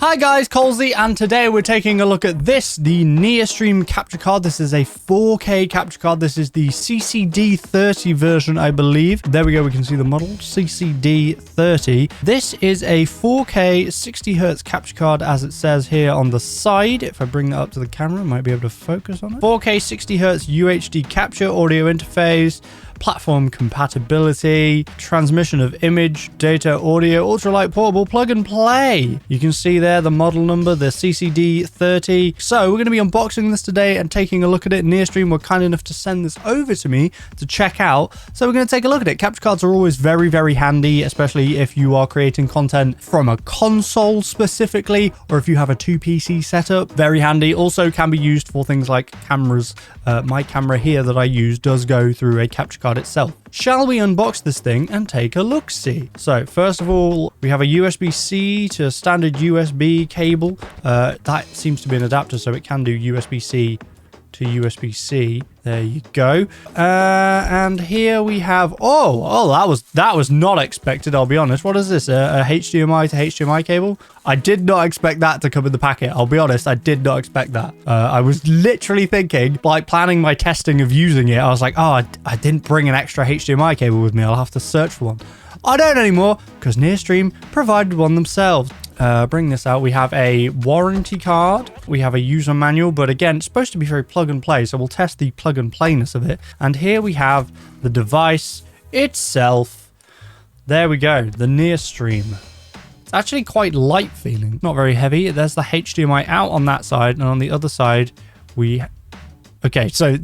Hi guys, Colesy, and today we're taking a look at this, the NearStream capture card. This is a 4K capture card. This is the CCD30 version, I believe. There we go, we can see the model, CCD30. This is a 4K 60Hz capture card, as it says here on the side. If I bring that up to the camera, I might be able to focus on it. 4K 60Hz UHD capture audio interface, platform compatibility, transmission of image, data, audio, ultralight portable, plug and play. You can see there the model number, the CCD30. So we're going to be unboxing this today and taking a look at it. NearStream were kind enough to send this over to me to check out. So we're going to take a look at it. Capture cards are always very, very handy, especially if you are creating content from a console specifically, or if you have a 2PC setup. Very handy. Also can be used for things like cameras. My camera here that I use does go through a capture card itself. Shall we unbox this thing and take a look-see? So first of all, we have a USB-C to standard USB cable. That seems to be an adapter, so it can do USB-C to USB-C. There you go. And here we have, that was not expected, I'll be honest. What is this? A HDMI to HDMI cable? I did not expect that to come in the packet. I'll be honest, I did not expect that. I was literally thinking, like planning my testing of using it, I was like, oh, I didn't bring an extra HDMI cable with me. I'll have to search for one. I don't anymore, because NearStream provided one themselves. Bring this out. We have a warranty card. We have a user manual, but again, it's supposed to be very plug and play, so we'll test the plug and playness of it. And here we have the device itself. There we go, the NearStream. It's actually quite light feeling, not very heavy. There's the HDMI out on that side, and on the other side, okay, so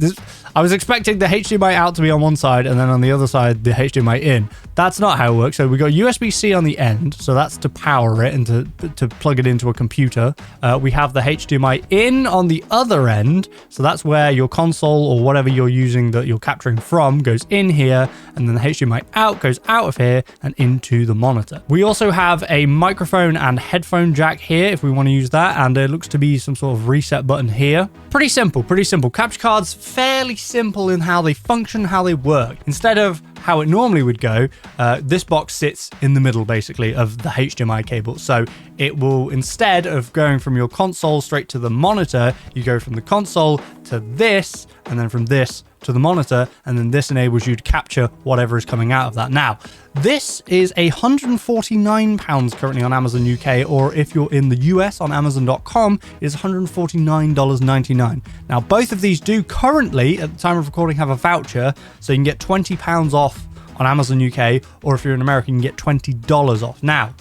I was expecting the HDMI out to be on one side, and then on the other side, the HDMI in. That's not how it works. So we got USB-C on the end, so that's to power it and to plug it into a computer. We have the HDMI in on the other end, so that's where your console or whatever you're using that you're capturing from goes in here, and then the HDMI out goes out of here and into the monitor. We also have a microphone and headphone jack here if we want to use that, and there looks to be some sort of reset button here. Pretty simple, pretty simple. Capture cards, fairly simple in how they function, how they work. Instead of how it normally would go, this box sits in the middle basically of the HDMI cable. So it will, instead of going from your console straight to the monitor, you go from the console to this, and then from this to the monitor, and then this enables you to capture whatever is coming out of that. Now, this is £149 currently on Amazon UK, or if you're in the US on Amazon.com, is $149.99. Now, both of these do currently, at the time of recording, have a voucher, so you can get £20 off on Amazon UK, or if you're in America, you can get $20 off. Now,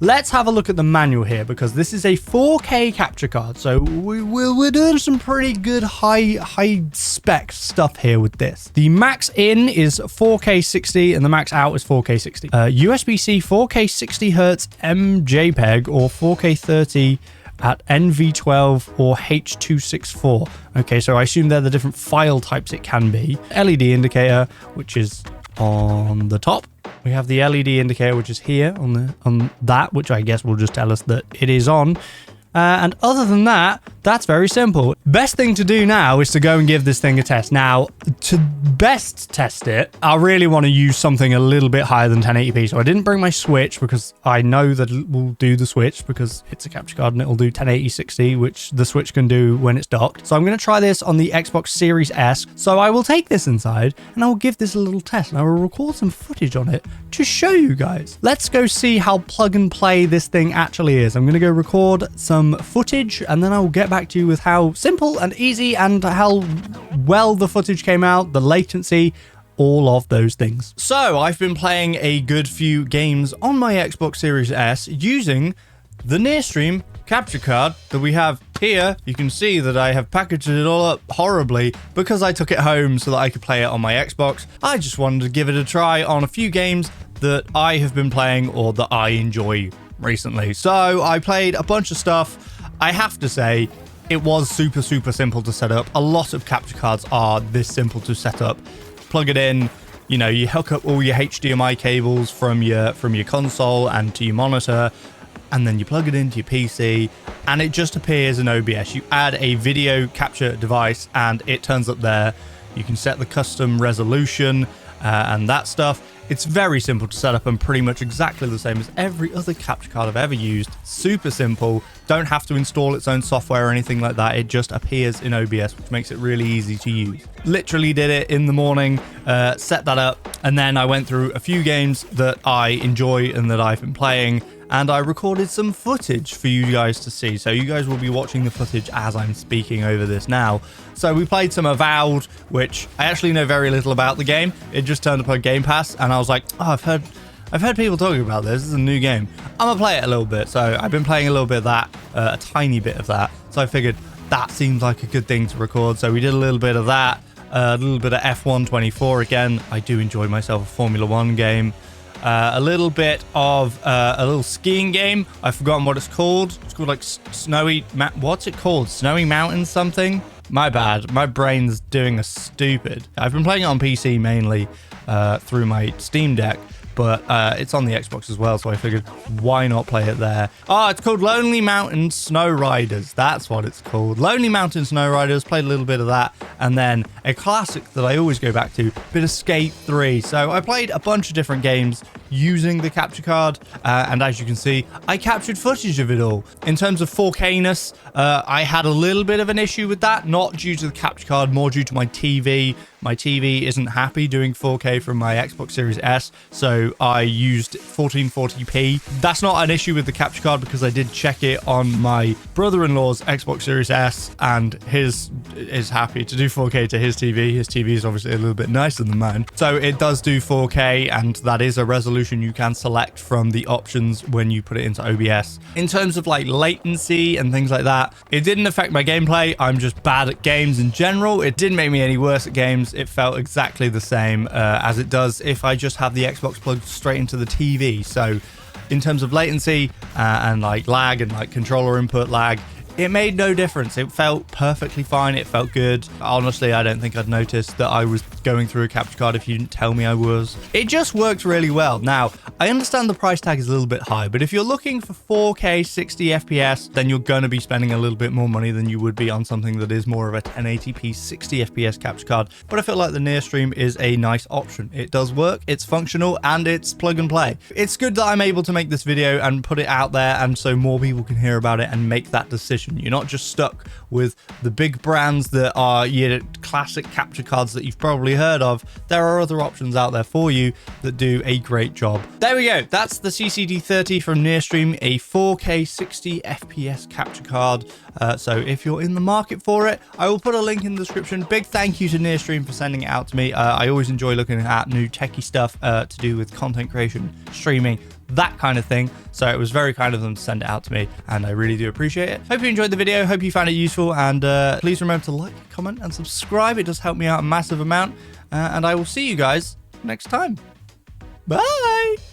let's have a look at the manual here, because this is a 4K capture card, so we're doing some pretty good high spec stuff here with this. The max in is 4K 60 and the max out is 4K 60. USB-C 4K 60Hz MJPEG or 4K 30 at NV12 or H.264. Okay, so I assume they're the different file types it can be. LED indicator, which is on the top. We have the LED indicator, which is here on that, which I guess will just tell us that it is on. And other than that, that's very simple. Best thing to do now is to go and give this thing a test. Now, to best test it, I really want to use something a little bit higher than 1080p. So I didn't bring my Switch because I know that it will do the Switch because it's a capture card and it will do 1080 60, which the Switch can do when it's docked. So I'm going to try this on the Xbox Series S. So I will take this inside and I will give this a little test and I will record some footage on it to show you guys. Let's go see how plug and play this thing actually is. I'm going to go record some footage and then I will get back to you with how simple and easy and how well the footage came out, the latency, all of those things. So I've been playing a good few games on my Xbox Series S using the NearStream capture card that we have here. You can see that I have packaged it all up horribly because I took it home so that I could play it on my Xbox. I just wanted to give it a try on a few games that I have been playing or that I enjoy recently. So I played a bunch of stuff. I have to say, it was super simple to set up. A lot of capture cards are this simple to set up. Plug it in, you know, you hook up all your HDMI cables from your console and to your monitor, and then you plug it into your PC and it just appears in OBS. You add a video capture device and it turns up there. You can set the custom resolution. and that stuff. It's very simple to set up and pretty much exactly the same as every other capture card I've ever used. Super simple. Don't have to install its own software or anything like that. It just appears in OBS, which makes it really easy to use. Literally did it in the morning, set that up, and then I went through a few games that I enjoy and that I've been playing, and I recorded some footage for you guys to see. So you guys will be watching the footage as I'm speaking over this now. So we played some Avowed, which I actually know very little about the game. It just turned up on Game Pass, and I was like, oh, I've heard people talking about this. This is a new game. I'm gonna play it a little bit. So I've been playing a little bit of that, a tiny bit of that. So I figured that seems like a good thing to record. So we did a little bit of that, a little bit of F1 24 again. I do enjoy myself a Formula 1 game. A little bit of a little skiing game. I've forgotten what it's called. It's called like what's it called? Snowy Mountains something? My bad. My brain's doing a stupid. I've been playing it on PC mainly through my Steam Deck, but it's on the Xbox as well, so I figured why not play it there. Oh, it's called Lonely Mountain Snow Riders. That's what it's called. Lonely Mountain Snow Riders. Played a little bit of that, and then a classic that I always go back to, bit of Skate 3. So I played a bunch of different games using the capture card, and as you can see, I captured footage of it all. In terms of 4K-ness, I had a little bit of an issue with that, not due to the capture card, more due to my TV. My TV isn't happy doing 4K from my Xbox Series S, so I used 1440p. That's not an issue with the capture card because I did check it on my brother-in-law's Xbox Series S, and his is happy to do 4K to his TV. His TV is obviously a little bit nicer than mine. So it does do 4K, and that is a resolution you can select from the options when you put it into OBS. In terms of like latency and things like that, it didn't affect my gameplay. I'm just bad at games in general. It didn't make me any worse at games. It felt exactly the same as it does if I just have the Xbox plugged straight into the TV. So in terms of latency and like lag and like controller input lag, it made no difference. It felt perfectly fine. It felt good. Honestly, I don't think I'd noticed that I was going through a capture card if you didn't tell me I was. It just worked really well. Now, I understand the price tag is a little bit high, but if you're looking for 4K 60 FPS, then you're going to be spending a little bit more money than you would be on something that is more of a 1080p 60 FPS capture card. But I feel like the NearStream is a nice option. It does work, it's functional, and it's plug and play. It's good that I'm able to make this video and put it out there, and so more people can hear about it and make that decision. You're not just stuck with the big brands that are your classic capture cards that you've probably heard of. There are other options out there for you that do a great job. There we go. That's the CCD30 from NearStream, a 4K 60 FPS capture card. So if you're in the market for it, I will put a link in the description. Big thank you to NearStream for sending it out to me. I always enjoy looking at new techie stuff to do with content creation, streaming, that kind of thing. So it was very kind of them to send it out to me, and I really do appreciate it. Hope you enjoyed the video. Hope you found it useful, and please remember to like, comment, and subscribe. It does help me out a massive amount, and I will see you guys next time. Bye.